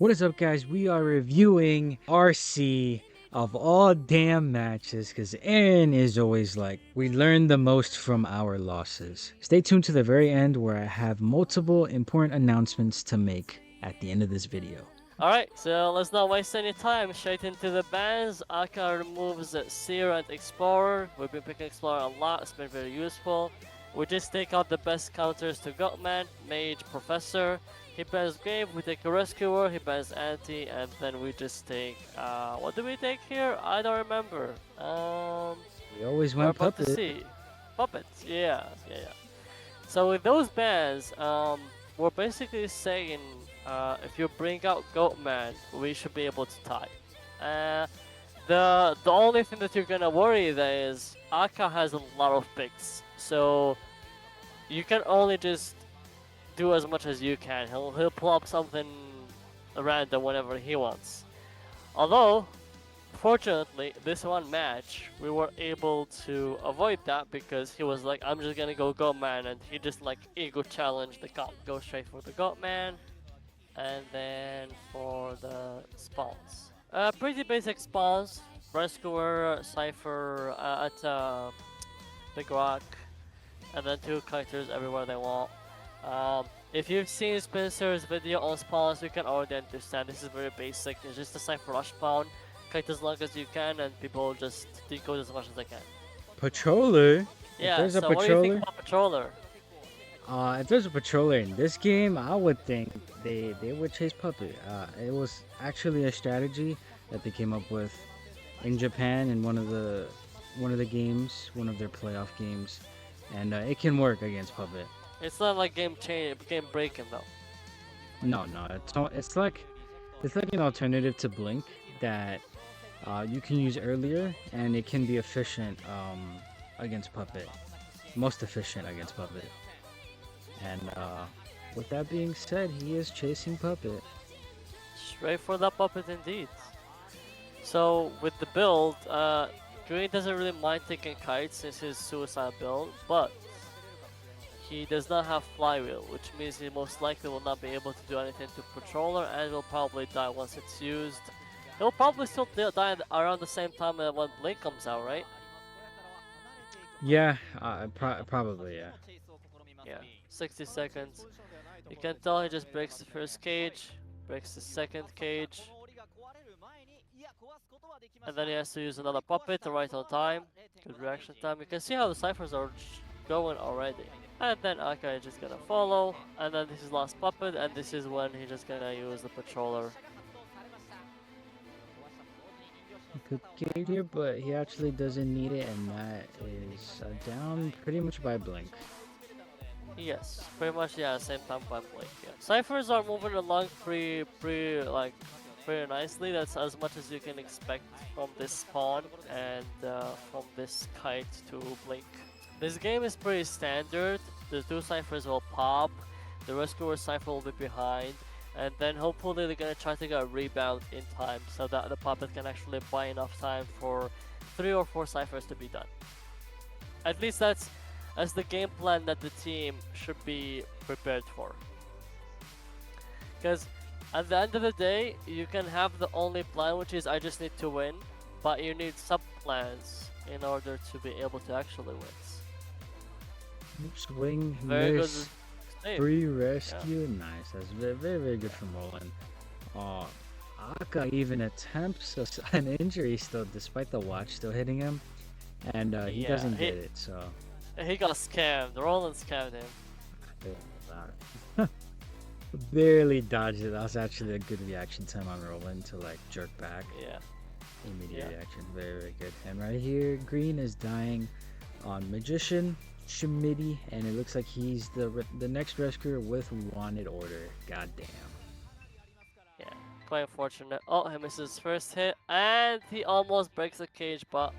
What is up, guys? We are reviewing RC of all damn matches because Aaron is always like, we learn the most from our losses. Stay tuned to the very end where I have multiple important announcements to make at the end of this video. Alright, so let's not waste any time. Straight into the bans. Aka removes Seer and Explorer. We've been picking Explorer a lot, it's been very useful. We just take out the best counters to Goatman, Mage, Professor. He bans Grave, we take a Rescuer, he bans Anti, and then we just take, what do we take here? I don't remember. We always We're went about to puppet. see. Puppets, yeah. So with those bans, we're basically saying if you bring out Goatman, we should be able to tie. The only thing that you're gonna worry there is Aka has a lot of picks, so you can only just do as much as you can. He'll pull up something random whenever he wants. Although, fortunately, this one match we were able to avoid that because he was like, I'm just gonna go Goatman, and he just like ego challenged the cop, go straight for the Goatman. And then for the spawns. Pretty basic spawns. Rescuer, Cypher at Big Rock, and then 2 characters everywhere they want. If you've seen Sprintzer's video on spawns, you can already understand this is very basic. It's just a Cypher rush spawn. Kite as long as you can, and people just decode as much as they can. Patroller? If Yeah, there's a so what do you think patroller? about Patroller? If there's a patroller in this game, I would think they would chase puppet. It was actually a strategy that they came up with in Japan in one of the games, one of their playoff games, and it can work against puppet. It's not like game breaking though. No, it's like an alternative to Blink that you can use earlier, and it can be efficient against puppet, most efficient against puppet. And with that being said, he is chasing puppet. Straight for that puppet indeed. So with the build, Green doesn't really mind taking kites since his suicide build, but he does not have flywheel, which means he most likely will not be able to do anything to Patroller and will probably die once it's used. He'll probably still die around the same time when Blink comes out, right? Yeah, probably, yeah. Yeah, 60 seconds. You can tell he just breaks the first cage, breaks the second cage, and then he has to use another puppet right on time. Good reaction time. You can see how the ciphers are going already. And then Aka is just gonna follow, and then this is last puppet, and this is when he's just gonna use the patroller. He could cage here, but he actually doesn't need it, and that is down pretty much by Blink. Yes, pretty much, yeah, same time by Blink. Yeah. Ciphers are moving along pretty nicely. That's as much as you can expect from this spawn and from this kite to Blink. This game is pretty standard. The 2 ciphers will pop, the rescuer cipher will be behind, and then hopefully they're gonna try to get a rebound in time so that the puppet can actually buy enough time for 3 or 4 ciphers to be done. At least that's the game plan that the team should be prepared for. Because at the end of the day, you can have the only plan, which is I just need to win, but you need sub-plans in order to be able to actually win. Swing, Very miss, good. free rescue, yeah. Nice. That's very good from Roland. Aka even attempts an injury still, despite the watch still hitting him, and he doesn't get it. So he got scammed. Roland scammed him. Barely dodged it. That was actually a good reaction time on Roland to like jerk back. Yeah. Immediate reaction. Very good. And right here, Green is dying on Magician, Schmiddy, and it looks like he's the next rescuer with wanted order. Goddamn. Yeah, quite unfortunate. Oh, he misses his first hit, and he almost breaks the cage, but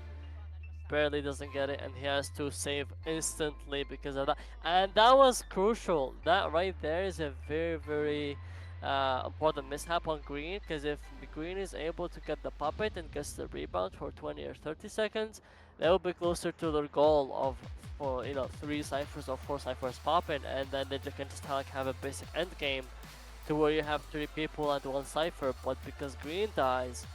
barely doesn't get it, and he has to save instantly because of that. And that was crucial. That right there is a very important mishap on Green, because if Green is able to get the puppet and gets the rebound for 20 or 30 seconds, they will be closer to their goal of 3 ciphers or 4 ciphers popping, and then they can just like have a basic end game to where you have 3 people and 1 cipher, but because green dies,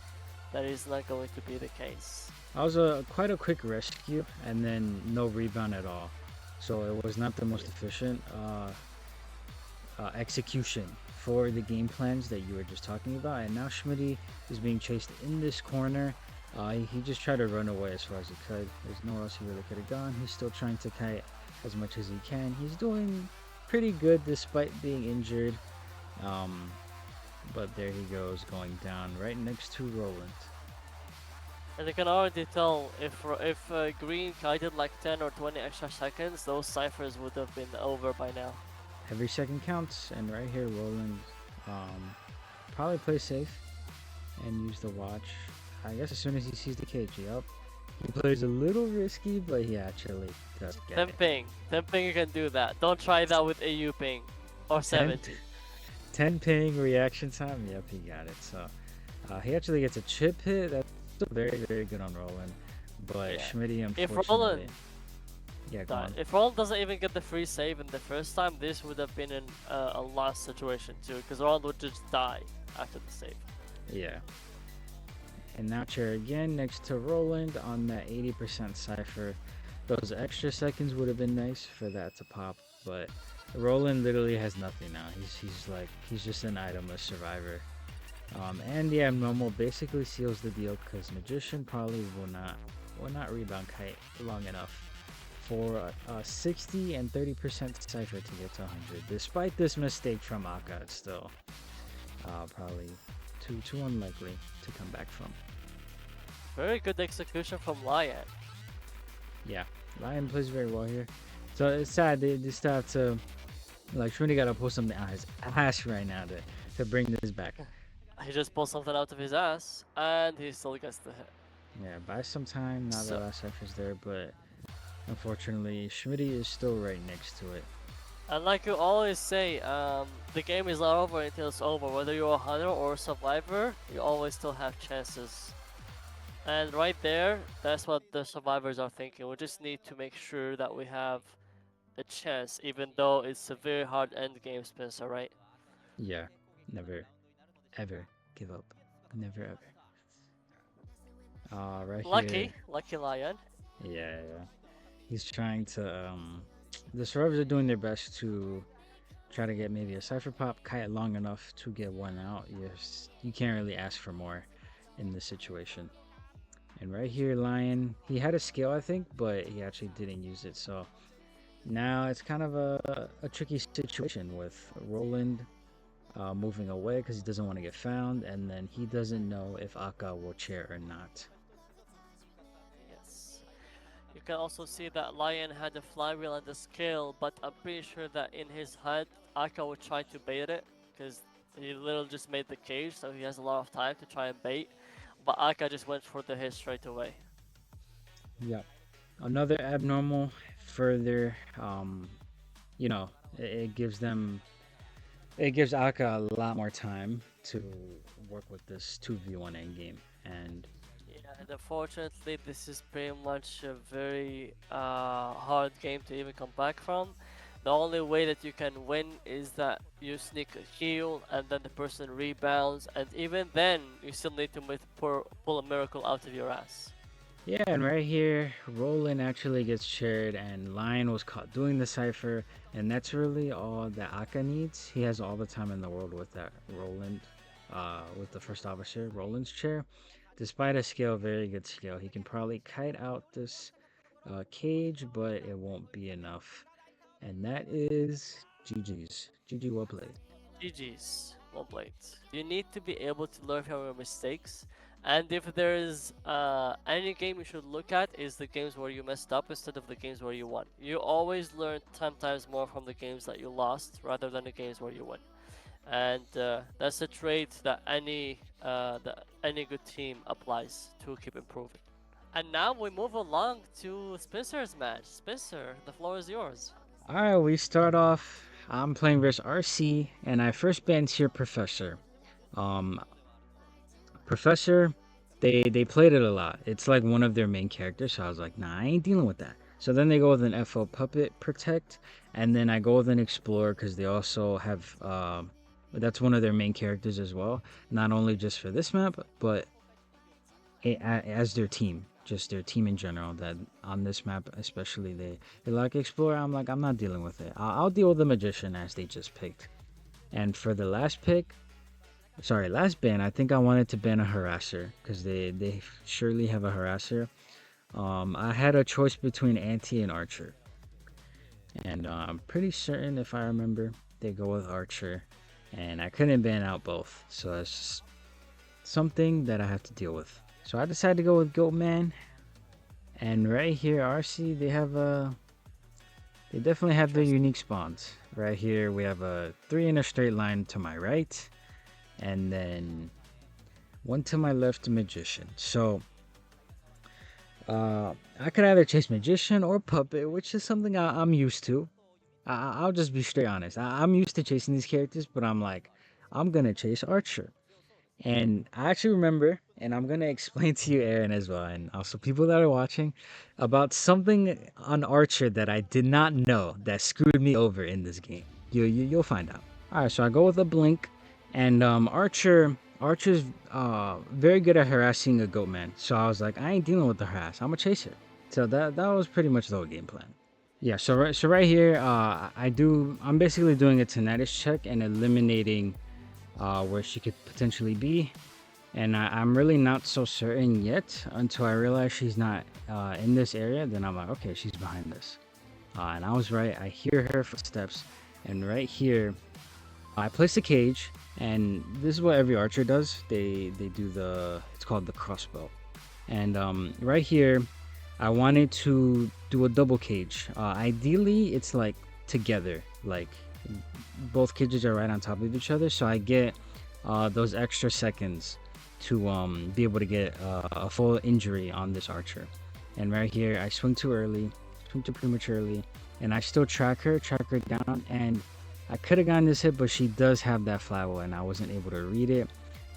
that is not going to be the case. That was quite a quick rescue, and then no rebound at all. So it was not the most efficient execution for the game plans that you were just talking about. And now Schmiddy is being chased in this corner. He just tried to run away as far as he could. There's nowhere else he really could have gone. He's still trying to kite as much as he can. He's doing pretty good despite being injured. But there he goes, going down right next to Roland. And you can already tell if green kited like 10 or 20 extra seconds, those ciphers would have been over by now. Every second counts, and right here Roland probably play safe and use the watch. I guess as soon as he sees the cage, yep. He plays a little risky, but he actually does get 10 it. ping. 10 ping, you can do that. Don't try that with AU ping. Or 70. 10 ping reaction time, yep, he got it. So he actually gets a chip hit. That's still very, very good on Roland. But Yeah. Schmiddy, If unfortunately... Roland, Yeah, go on. if Roland doesn't even get the free save in the first time, this would have been a lost situation too, because Roland would just die after the save. Yeah. And now chair again next to Roland on that 80% cipher. Those extra seconds would have been nice for that to pop, but Roland literally has nothing now. He's just an itemless survivor. And the abnormal basically seals the deal because Magician probably will not rebound kite long enough for 60 and 30% cipher to get to 100. Despite this mistake from Aka, it's still probably too unlikely to come back from. Very good execution from Lion. Yeah, Lion plays very well here. So it's sad they just have to, like, Schmiddy gotta pull something out his ass right now to bring this back. He just pulled something out of his ass, and he still gets the hit. Yeah, buy some time now that last cipher's there, but unfortunately Schmiddy is still right next to it. And like you always say, the game is not over until it's over. Whether you're a hunter or a survivor, you always still have chances. And right there, that's what the survivors are thinking. We just need to make sure that we have a chance, even though it's a very hard end game, Spencer, right? Yeah, never, ever give up. Never ever. Right here. Lucky Lion. Yeah. He's trying to, the survivors are doing their best to try to get maybe a cipher pop, kite long enough to get one out. You can't really ask for more in this situation. And right here, Lion, he had a skill, I think, but he actually didn't use it. So now it's kind of a tricky situation with Roland moving away because he doesn't want to get found, and then he doesn't know if Aka will chair or not. Yes. You can also see that Lion had the flywheel and the skill, but I'm pretty sure that in his head, Aka would try to bait it because he literally just made the cage, so he has a lot of time to try and bait. But Aka just went for the hit straight away. Yep. Another abnormal further, it gives Aka a lot more time to work with this 2v1 endgame. And yeah, and unfortunately, this is pretty much a very hard game to even come back from. The only way that you can win is that you sneak a heal and then the person rebounds, and even then you still need to pull a miracle out of your ass. yeah, and right here, Roland actually gets chaired and Lion was caught doing the cipher, and that's really all that Aka needs. He has all the time in the world with that Roland, with the first officer, Roland's chair. Despite a skill, very good skill, he can probably kite out this cage, but it won't be enough. And that is GG's. GG, well played. GG's, well played. You need to be able to learn from your mistakes, and if there is any game you should look at is the games where you messed up instead of the games where you won. You always learn 10 times more from the games that you lost rather than the games where you won. And that's a trait that any good team applies to keep improving. And now we move along to Spencer's match. Spencer, the floor is yours. Alright, we start off. I'm playing versus RC, and I first banned here Professor. Professor, they played it a lot. It's like one of their main characters, so I was like, nah, I ain't dealing with that. So then they go with an FO Puppet Protect, and then I go with an Explorer because they also have That's one of their main characters as well. Not only just for this map, but as their team, just their team in general. That on this map especially, they like Explorer. I'm like, I'm not dealing with it. I'll deal with the Magician as they just picked. And for the last pick, sorry, last ban, I think I wanted to ban a Harasser because they surely have a Harasser. I had a choice between Anti and Archer, and I'm pretty certain, if I remember, they go with Archer, and I couldn't ban out both, so it's just something that I have to deal with. So I decided to go with Goatman, and right here, RC, they definitely have their unique spawns. Right here, we have a 3 in a straight line to my right, and then 1 to my left, Magician. So I could either chase Magician or Puppet, which is something I'm used to. I'll just be straight honest. I'm used to chasing these characters, but I'm like, I'm gonna chase Archer. And I actually remember, and I'm gonna explain to you, Aaron, as well, and also people that are watching, about something on Archer that I did not know that screwed me over in this game. You'll find out. All right, so I go with a blink, and Archer's very good at harassing a Goatman. So I was like, I ain't dealing with the harass. I'm a chaser. So that was pretty much the whole game plan. Yeah. So right here, I'm basically doing a tinnitus check and eliminating where she could potentially be, and I'm really not so certain yet until I realize she's not in this area. Then I'm like, okay, she's behind this, and I was right. I hear her footsteps, and right here I place a cage, and this is what every archer does. They do it's called the crossbow, and right here I wanted to do a double cage. Ideally it's like together, like both cages are right on top of each other, so I get those extra seconds to be able to get a full injury on this archer. And right here I swing too early, swing too prematurely, and I still track her down, and I could have gotten this hit, but she does have that flat and I wasn't able to read it.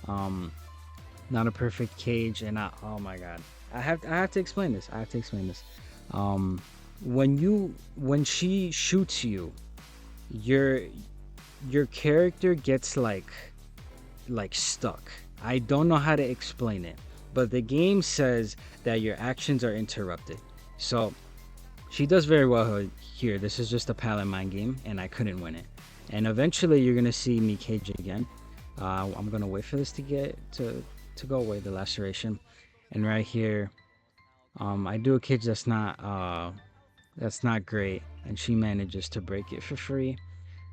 Not a perfect cage, and oh my god, I have to explain this. When she shoots you, your character gets like stuck. I don't know how to explain it, but the game says that your actions are interrupted. So she does very well here. This is just a pallet mine game, and I couldn't win it. And eventually you're gonna see me cage again. I'm gonna wait for this to go away, the laceration. And right here, I do a cage that's not great, and she manages to break it for free.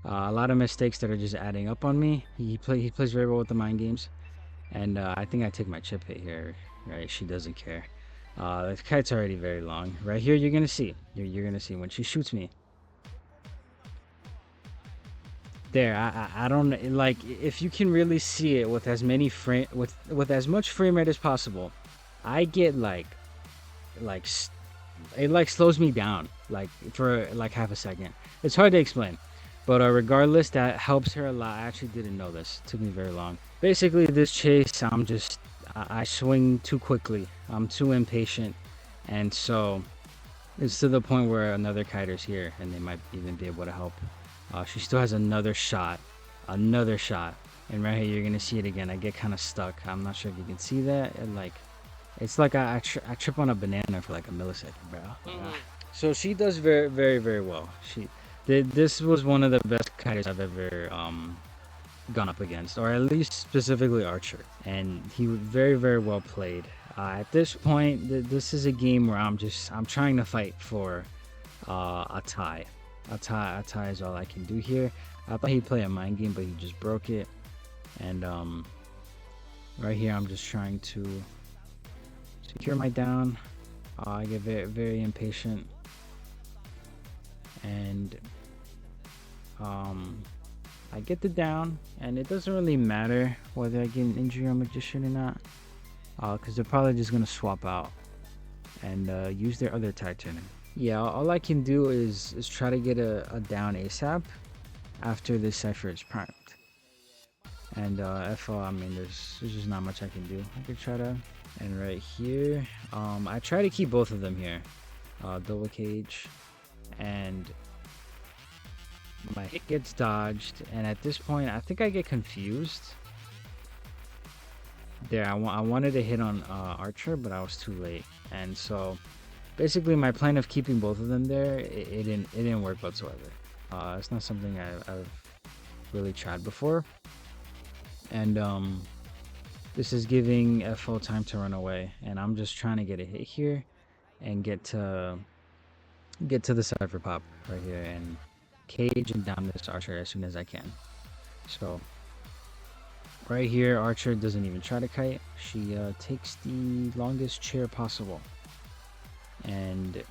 A lot of mistakes that are just adding up on me. He plays very well with the mind games, and I think I take my chip hit here. Right, she doesn't care. The kite's already very long. Right here, you're gonna see. You're gonna see when she shoots me. There, I don't like, if you can really see it with as many with as much frame rate as possible. I get it like slows me down like for like half a second. It's hard to explain, but regardless, that helps her a lot. I actually didn't know this. It took me very long. Basically, this chase, I swing too quickly. I'm too impatient, and so it's to the point where another kiter's here, and they might even be able to help. She still has another shot, and right here you're gonna see it again. I get kind of stuck. I'm not sure if you can see that. It's like I trip on a banana for like a millisecond, bro. So she does very, very, very well. This was one of the best kiters I've ever gone up against, or at least specifically Archer, and he was very, very well played. At this point, this is a game where I'm trying to fight for a tie. A tie is all I can do here. I thought he'd play a mind game, but he just broke it. And right here, I'm just trying to secure my down. I get very, very impatient, and I get the down, and it doesn't really matter whether I get an injury on Magician or not, because they're probably just gonna swap out and use their other Titan. Yeah, all I can do is try to get a down ASAP after this cipher is primed. And FO, I mean, there's just not much I can do. I could try to, and right here, I try to keep both of them here, double cage, and My hit gets dodged, and at this point, I think I get confused. There, I wanted to hit on Archer, but I was too late, and so basically my plan of keeping both of them there, it didn't work whatsoever. It's not something I've really tried before, and this is giving FO time to run away, and I'm just trying to get a hit here and get to the Cypher Pop right here and cage and down this Archer as soon as I can. So right here, Archer doesn't even try to kite. She takes the longest chair possible. And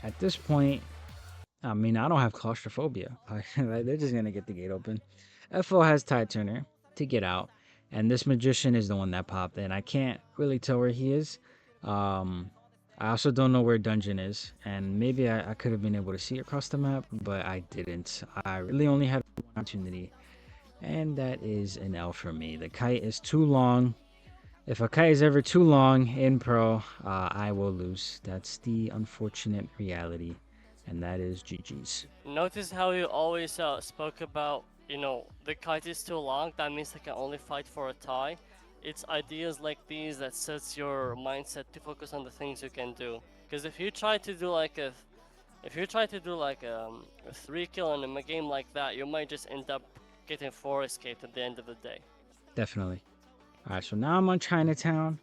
at this point, I mean, I don't have claustrophobia. They're just going to get the gate open. FO has Tide Turner to get out. And this Magician is the one that popped. And I can't really tell where he is. I also don't know where Dungeon is. And maybe I could have been able to see across the map, but I didn't. I really only had one opportunity. And that is an L for me. The kite is too long. If a kite is ever too long in pro, I will lose. That's the unfortunate reality. And that is GG's. Notice how you always spoke about, you know, the kite is too long, that means they can only fight for a tie. It's ideas like these that sets your mindset to focus on the things you can do. Because if you try to do like a 3-kill in a game like that, you might just end up getting 4 escaped at the end of the day. Definitely. All right, so now I'm on Chinatown,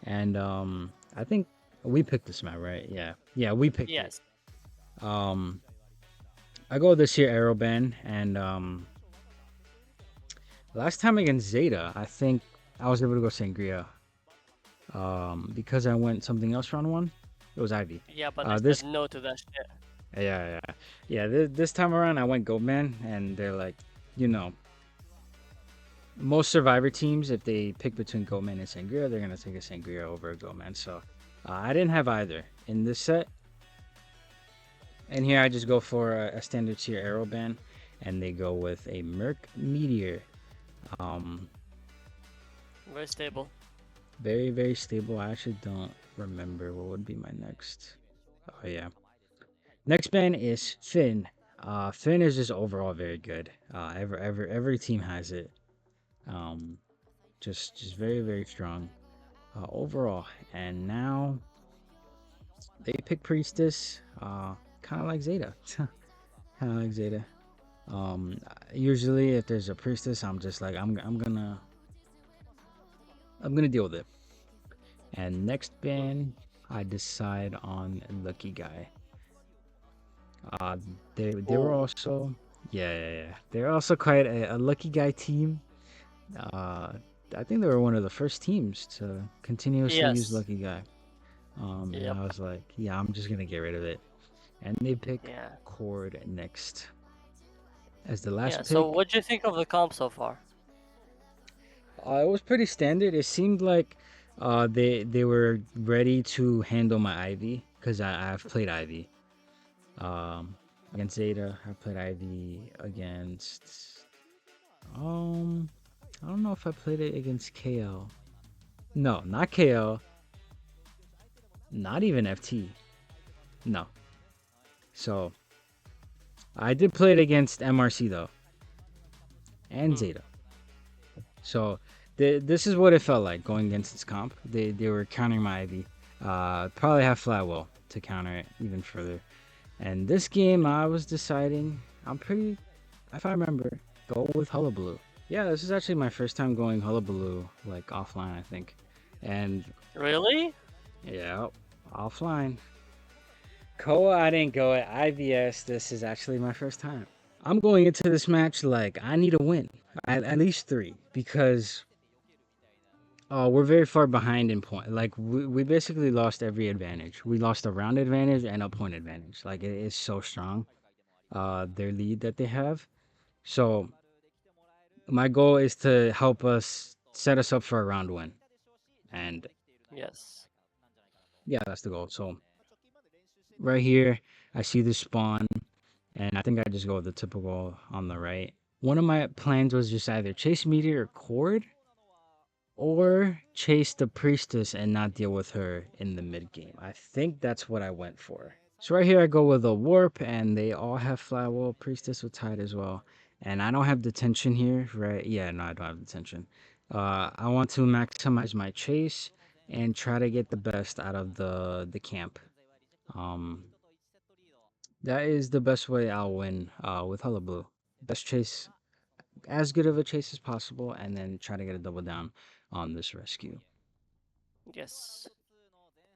and I think we picked this map, right? Yeah, we picked it. I go this year Aeroban, and last time against Zeta, I think I was able to go Sangria. Because I went something else round 1. It was Ivy. Yeah, but I said no to that shit. Yeah. This time around, I went Goatman, and they're like, you know, most Survivor teams, if they pick between Goatman and Sangria, they're gonna take a Sangria over a Goatman. So I didn't have either in this set. And here I just go for a standard tier Aeroban, and they go with a Merc Meteor. Very stable. Very, very stable. I actually don't remember what would be my next. Oh yeah. Next ban is Finn. Finn is just overall very good. Every team has it. Just very, very strong overall. And now they pick Priestess. Kind of like Zeta. Usually if there's a Priestess, I'm just like I'm gonna deal with it. And next ban, I decide on Lucky Guy. They were also they're also quite a Lucky Guy team. I think they were one of the first teams to continuously use Lucky Guy. And I was like, yeah, I'm just gonna get rid of it. And they pick Cord next as the last pick. So what do you think of the comp so far? It was pretty standard. It seemed like they were ready to handle my Ivy, because I've played Ivy. Against Zeta, I played Ivy against I don't know if I played it against KL. No, not KL. Not even FT. No. So I did play it against MRC though. And Zeta. So this is what it felt like going against this comp. They were countering my Ivy. Probably have Flywell to counter it even further. And this game, I was deciding, if I remember, go with Hullabaloo. Yeah, this is actually my first time going Hullabaloo, like offline, I think. And really? Yeah, offline. Koa, I didn't go at IVS. This is actually my first time. I'm going into this match like I need a win, at least 3, because we're very far behind in point. Like we basically lost every advantage. We lost a round advantage and a point advantage. Like it is so strong, their lead that they have. So my goal is to help us set us up for a round win, and yeah, that's the goal. So right here, I see the spawn, and I think I just go with the typical on the right. One of my plans was just either chase Meteor or Cord, or chase the Priestess and not deal with her in the mid game. I think that's what I went for. So right here I go with a warp, and they all have flat. Well, priestess with tide as well, and I don't have detention here, right? Yeah, no, I don't have detention. I want to maximize my chase and try to get the best out of the camp. Um, that is the best way I'll win with Hullabaloo. Best chase, as good of a chase as possible, and then try to get a double down on this rescue. Yes.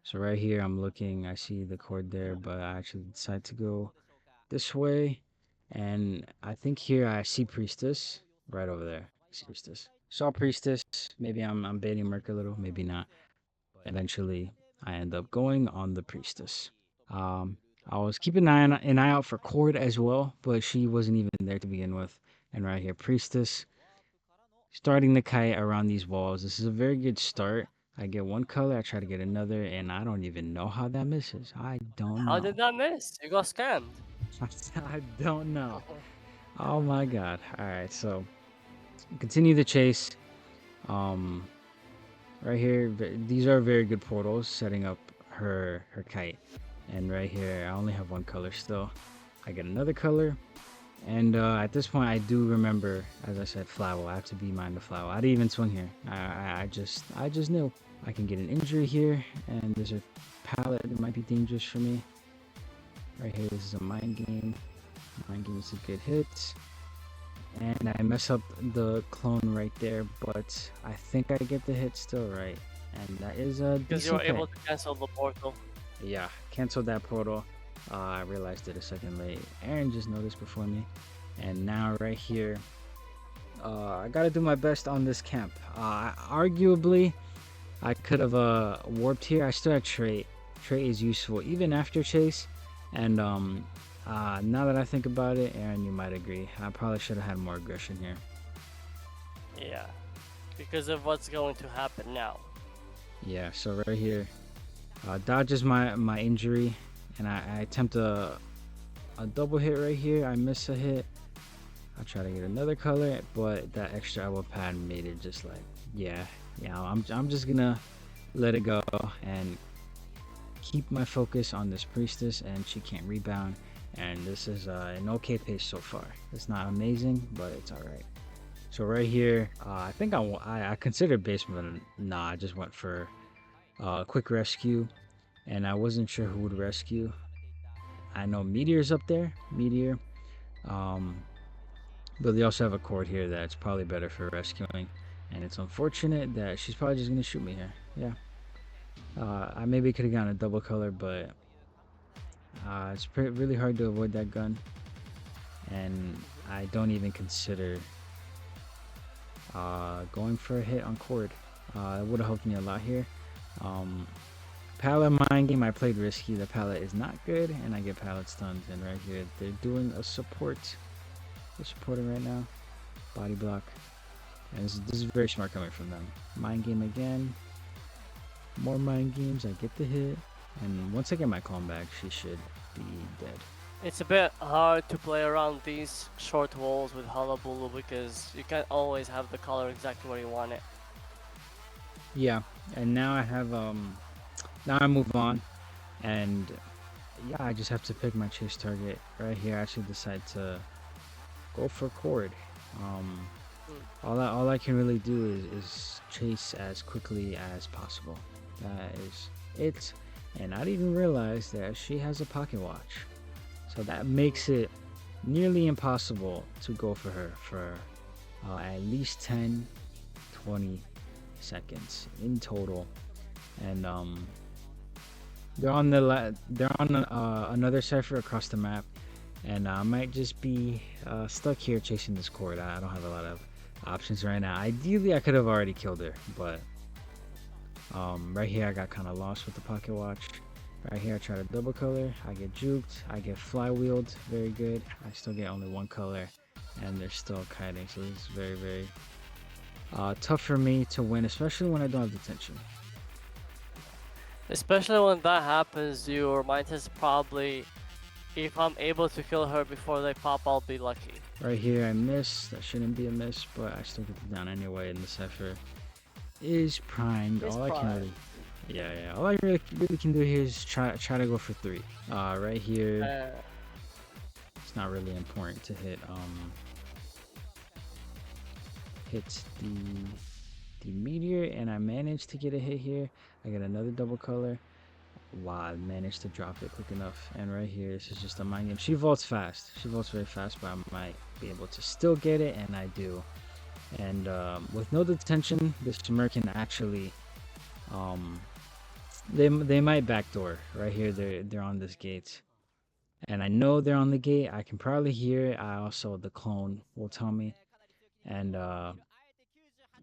So right here, I'm looking, I see the cord there, but I actually decide to go this way. And I think here I see Priestess right over there. I see Priestess. Saw Priestess. Maybe I'm baiting Merc a little, maybe not. Eventually, I end up going on the Priestess. Um, I was keeping an eye out for Cord as well, but she wasn't even there to begin with. And right here, Priestess starting the kite around these walls. This is a very good start. I get one color, I try to get another, and I don't even know how that misses. I don't How know. did that miss? You got scammed. I don't know. Oh my god. Alright, so continue the chase. Um right here, these are very good portals setting up her kite. And right here, I only have one color still. I get another color. And at this point, I do remember, as I said, Flower. I have to be mind the Flower. I didn't even swing here. I just knew. I can get an injury here, and there's a pallet that might be dangerous for me. Right here, this is a mind game. Mind game is a good hit. And I mess up the clone right there, but I think I get the hit still right. And that is a Because you were able to cancel the portal. Yeah, cancel that portal. I realized it a second late. Aaron just noticed before me. And now right here, I gotta do my best on this camp. Arguably, I could have warped here. I still have trait. Trait is useful even after chase. And now that I think about it, Aaron, you might agree. I probably should have had more aggression here. Yeah, because of what's going to happen now. Yeah, so right here, dodges my injury, and I attempt a double hit right here. I miss a hit. I try to get another color, but that extra elbow pad made it just like, yeah, I'm just gonna let it go and keep my focus on this priestess, and she can't rebound. And this is an okay pace so far. It's not amazing, but it's all right. So right here, I think I considered basement. Nah, I just went for a quick rescue, and I wasn't sure who would rescue. I know Meteor's up there, Meteor, but they also have a cord here that's probably better for rescuing, and it's unfortunate that she's probably just gonna shoot me here. Yeah, I maybe could have gotten a double color, but it's really hard to avoid that gun, and I don't even consider going for a hit on cord. It would have helped me a lot here. Pallet mind game, I played risky. The pallet is not good, and I get pallet stuns. And right here, they're doing a support. They're supporting right now. Body block. And this is very smart coming from them. Mind game again. More mind games. I get the hit. And once I get my clone back, she should be dead. It's a bit hard to play around these short walls with Hullabaloo because you can't always have the color exactly where you want it. Yeah, and now I have now I move on, and yeah, I just have to pick my chase target. Right here, I actually decide to go for cord. All I can really do is chase as quickly as possible. That is it. And I didn't even realize that she has a pocket watch. So that makes it nearly impossible to go for her for at least 10, 20 seconds in total. And they're on another cipher across the map, and I might just be stuck here chasing this cord. I don't have a lot of options right now. Ideally, I could have already killed her, but right here I got kind of lost with the pocket watch. Right here I try to double color, I get juked, I get flywheeled, very good. I still get only one color, and they're still kiting, so this is very, very tough for me to win, especially when I don't have detention. Especially when that happens, your mindset is probably, if I'm able to kill her before they pop, I'll be lucky. Right here I miss, that shouldn't be a miss, but I still get the down anyway, and the cipher is primed. Yeah. All I really can do here is try to go for 3. Right here, it's not really important to hit the meteor, and I managed to get a hit here. I got another double color. Wow, I managed to drop it quick enough. And right here, this is just a mind game. She vaults fast. She vaults very fast, but I might be able to still get it, and I do. And with no detention, this Shimmer can actually, they might backdoor. Right here, they're on this gate. And I know they're on the gate. I can probably hear it. I also, the clone will tell me. And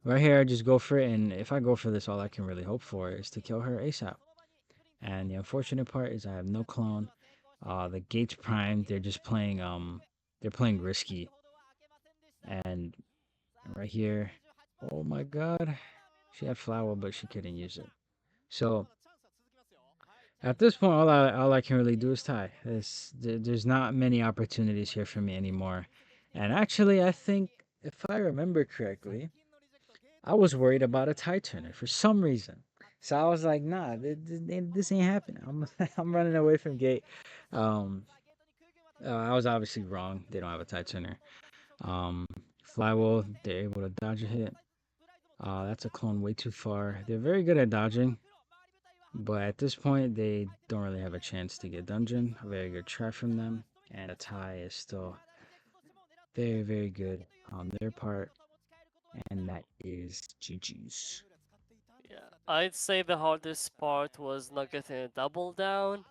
right here, I just go for it. And if I go for this, all I can really hope for is to kill her ASAP. And the unfortunate part is I have no clone. The gate's primed. They're playing risky. And right here, oh my god, she had flower, but she couldn't use it. So at this point, all I can really do is tie. There's not many opportunities here for me anymore. And actually, I think if I remember correctly, I was worried about a tie turner for some reason. So I was like, nah, this ain't happening. I'm running away from gate. Um, I was obviously wrong. They don't have a tie turner. Um, Flywheel, they're able to dodge a hit. That's a clone way too far. They're very good at dodging, but at this point, they don't really have a chance to get dungeon. A very good try from them, and a tie is still very good on their part, and that is GG's. Yeah, I'd say the hardest part was not getting a double down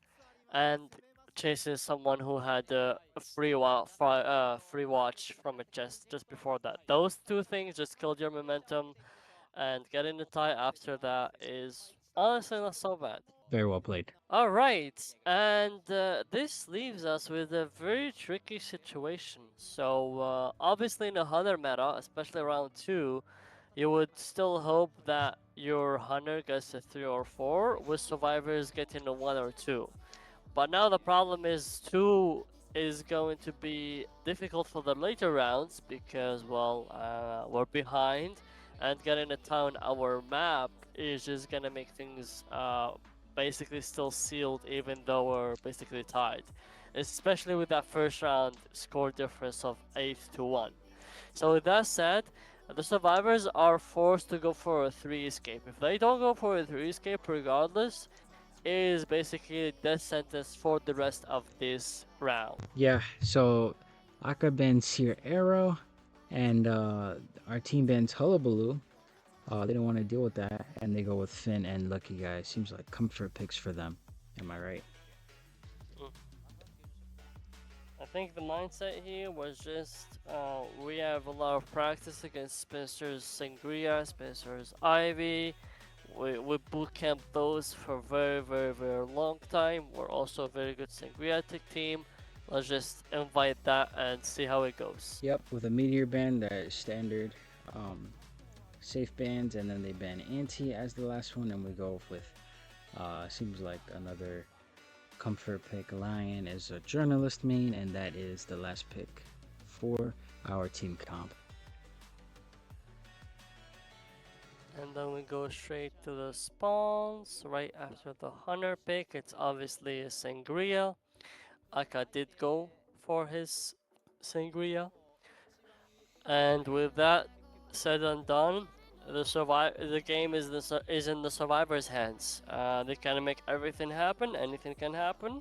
and chasing someone who had a free watch from a chest just before that. Those two things just killed your momentum, and getting the tie after that is honestly not so bad. Very well played. All right, and this leaves us with a very tricky situation. So obviously in a hunter meta, especially round 2, you would still hope that your hunter gets a 3 or 4, with survivors getting a 1 or 2. But now the problem is 2 is going to be difficult for the later rounds because, well, we're behind, and getting a tie on our map is just gonna make things basically still sealed even though we're basically tied. Especially with that first round score difference of 8-1. So with that said, the survivors are forced to go for a 3 escape. If they don't go for a 3 escape regardless, it is basically a death sentence for the rest of this round. Yeah, so Aka bans here Arrow, and our team bans Hullabaloo. They don't want to deal with that, and they go with Finn and Lucky Guy. Seems like comfort picks for them. Am I right? I think the mindset here was just we have a lot of practice against Spencer's Sangria, Spencer's Ivy. We bootcamp those for very long time. We're also a very good Sangria team. Let's just invite that and see how it goes. Yep, with a meteor ban, that is standard. Safe bans, and then they ban Anti as the last one, and we go with seems like another comfort pick. Lion is a journalist main, and that is the last pick for our team comp. And then we go straight to the spawns right after the hunter pick. It's obviously a Sangria. Aka did go for his Sangria. And with that said and done, the game is in the survivor's hands. They can make everything happen, anything can happen,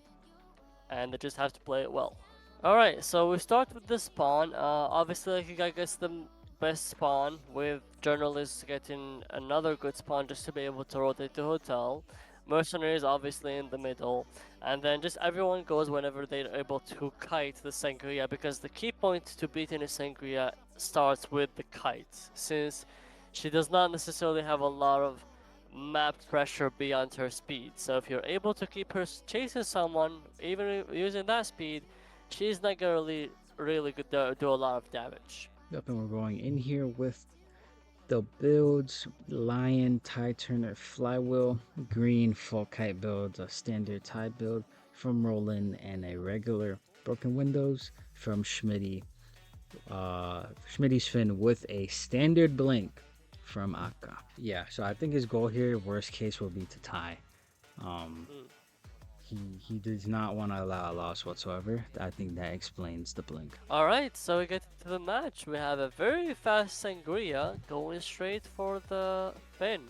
and they just have to play it well. Alright, so we start with the spawn. Obviously, like, I guess the best spawn, with journalists getting another good spawn just to be able to rotate the hotel. Mercenaries obviously in the middle, and then just everyone goes whenever they're able to kite the Sangria, because the key point to beating a Sangria starts with the kite, since she does not necessarily have a lot of map pressure beyond her speed. So if you're able to keep her chasing someone, even using that speed, she's not gonna really do a lot of damage. Yep, and we're going in here with the builds: Lion, Tie Turner, Flywheel, Green, Full Kite builds, a standard tie build from Roland, and a regular Broken Windows from Schmiddy. Schmiddy's Finn with a standard blink from Aka. Yeah, so I think his goal here, worst case, will be to tie. Um, Mm. he does not want to allow a loss whatsoever. I think that explains the blink. Alright, so we get to the match. We have a very fast Sangria going straight for the pin.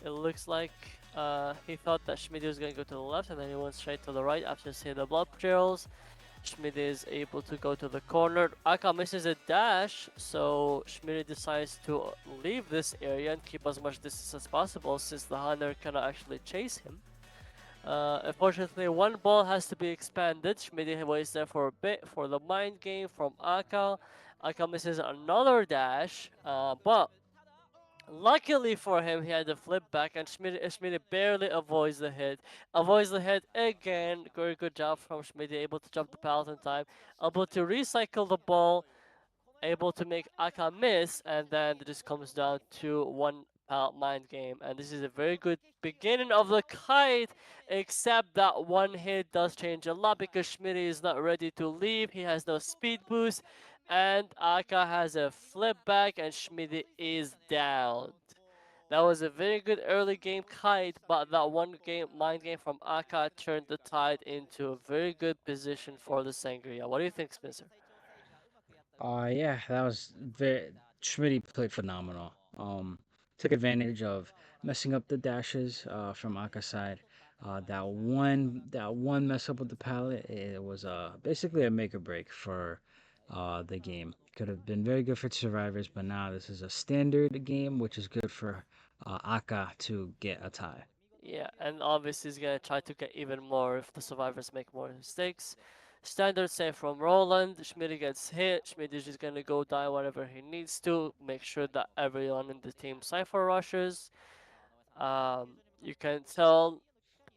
It looks like he thought that Schmidty was going to go to the left, and then he went straight to the right after seeing the blood trails. Schmidty is able to go to the corner. Aka misses a dash, so Schmidty decides to leave this area and keep as much distance as possible since the hunter cannot actually chase him. Unfortunately, one ball has to be expanded. Schmidty waits there for a bit for the mind game from Aka. Aka misses another dash, but luckily for him, he had a flip back, and Schmidty barely avoids the hit. Avoids the hit again. Very good job from Schmidty, able to jump the pallet in time, able to recycle the ball, able to make Aka miss, and then it just comes down to one pallet mind game. And this is a very good beginning of the kite, except that one hit does change a lot because Schmidty is not ready to leave. He has no speed boost, and Aka has a flip back, and Schmidty is down. That was a very good early game kite, but that one game mind game from Aka turned the tide into a very good position for the Sangria. What do you think, Spencer? Yeah, that was very. Schmitty played phenomenal. Took advantage of messing up the dashes from Aka's side. That one mess up with the pallet, it was basically a make or break for the game. Could have been very good for survivors, but now this is a standard game, which is good for Aka to get a tie. Yeah, and obviously he's gonna try to get even more if the survivors make more mistakes. Standard save from Roland. Schmidt gets hit. Schmidt is just gonna go die whatever he needs to. Make sure that everyone in the team cipher rushes. You can tell,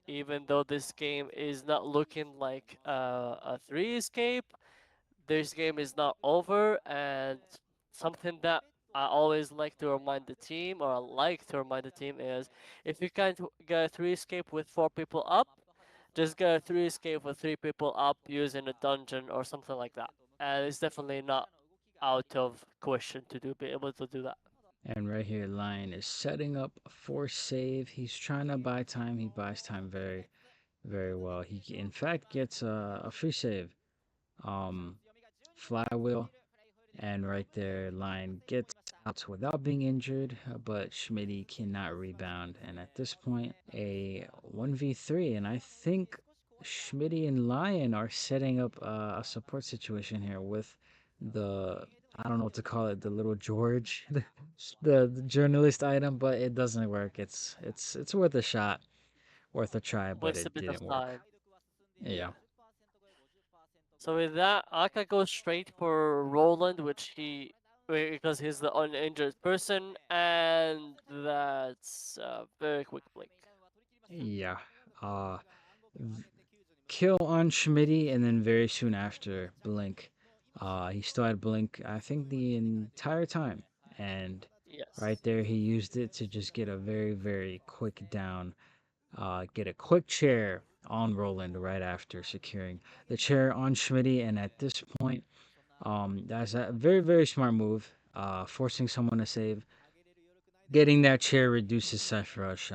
even though this game is not looking like a three escape, this game is not over, and something that I always like to remind the team, or I like to remind the team, is if you can't get a three escape with four people up, just get a three escape with three people up using a dungeon or something like that. And it's definitely not out of question to be able to do that. And right here, Lion is setting up for save. He's trying to buy time. He buys time very, very well. He in fact gets a free save. Um, Flywheel, and right there, Lion gets out without being injured, but Schmitty cannot rebound. And at this point, a 1v3, and I think Schmitty and Lion are setting up a support situation here with the, I don't know what to call it, the little George, the journalist item, but it doesn't work. It's worth a shot, worth a try, but Waste a it bit of didn't work. time. Yeah. Yeah. So with that, Aka goes straight for Roland, which because he's the uninjured person, and that's a very quick blink. Yeah. Uh, Kill on Schmitty, and then very soon after, Blink. He still had Blink, I think, the entire time. And Yes. right there, he used it to just get a very, very quick down, get a quick chair on Roland right after securing the chair on Schmitty. And at this point, that's a very, very smart move, forcing someone to save. Getting that chair reduces Cypher Rush.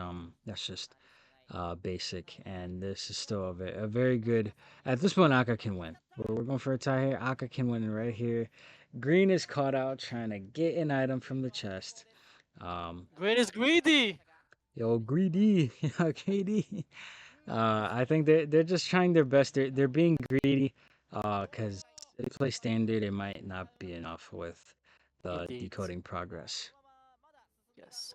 That's just basic, and this is still a very good. At this point, Aka can win. We're going for a tie here. Aka can win right here. Green is caught out trying to get an item from the chest. Um, Green is greedy! yo, greedy, greedy. I think they're just trying their best. They're being greedy. Cause if they play standard, it might not be enough with the Indeed. decoding progress. Yes.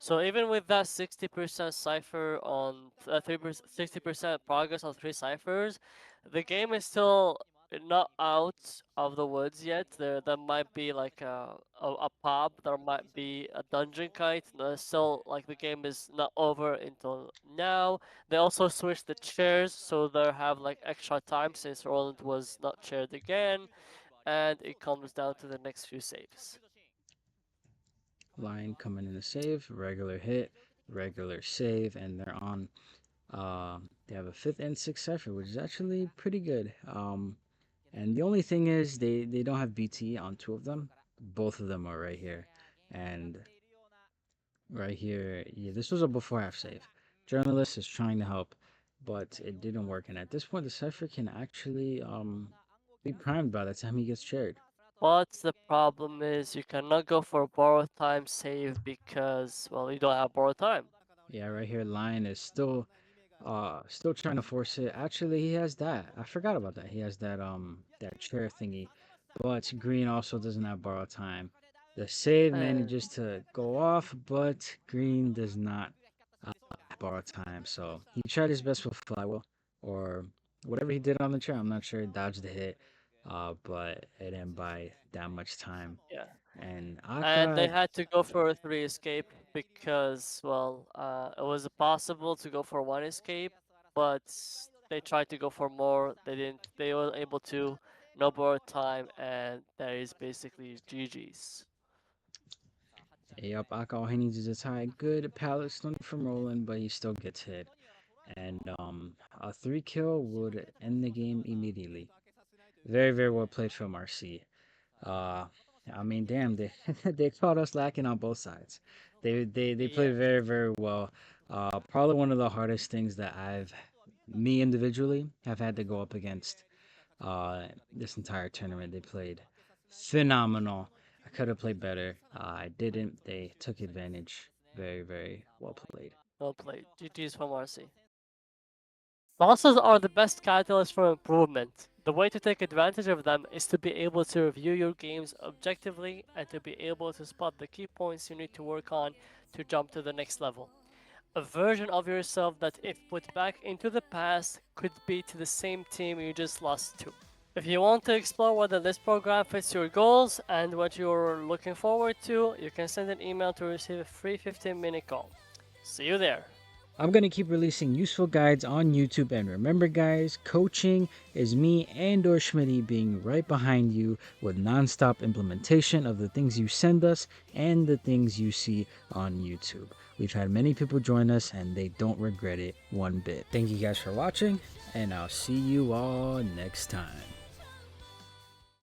So even with that 60% cipher on 60% progress on three ciphers, the game is still not out of the woods yet. There might be like a pub, there might be a dungeon kite. Still, like the game is not over until now. They also switched the chairs, so they have like extra time since Roland was not chaired again, and it comes down to the next few saves. Line coming in to save, regular hit, regular save, and they're on. They have a fifth and sixth cipher, which is actually pretty good. And the only thing is they don't have BT on two of them. Both of them are right here, and Right here, yeah, this was a before half save. Journalist is trying to help, but it didn't work. And at this point, the Cypher can actually be primed by the time he gets chaired. But the problem is you cannot go for borrowed time save because, well, you don't have borrowed time. Yeah, right here, Lion is still trying to force it. Actually, he has that. I forgot about that. He has that chair thingy. But Green also doesn't have borrow time. The save And manages to go off, but Green does not borrow time. So he tried his best with flywheel or whatever he did on the chair. I'm not sure. He dodged the hit, but it didn't buy that much time. yeah. And And they Aka, had to go for a 3 escape because, well, it was possible to go for 1 escape, but they tried to go for more. They didn't. They were able to. No borrowed time, and that is basically GG's. yep, Aka, all he needs is a tie. Good pallet stun from Roland, but he still gets hit. And a 3 kill would end the game immediately. Very, very well played from RC. Uh, I mean, damn, they they caught us lacking on both sides. They Yeah, played very, very well. Probably one of the hardest things that me individually, have had to go up against. This entire tournament they played phenomenal. I could have played better. I didn't. They took advantage. Very, very well played. well played. GG's from RC. Losses are the best catalyst for improvement. The way to take advantage of them is to be able to review your games objectively and to be able to spot the key points you need to work on to jump to the next level. A version of yourself that, if put back into the past, could beat the same team you just lost to. If you want to explore whether this program fits your goals and what you're looking forward to, you can send an email to receive a free 15-minute call. See you there. I'm going to keep releasing useful guides on YouTube, and remember guys, coaching is me and or Schmiddy being right behind you with non-stop implementation of the things you send us and the things you see on YouTube. We've had many people join us and they don't regret it one bit. Thank you guys for watching, and I'll see you all next time.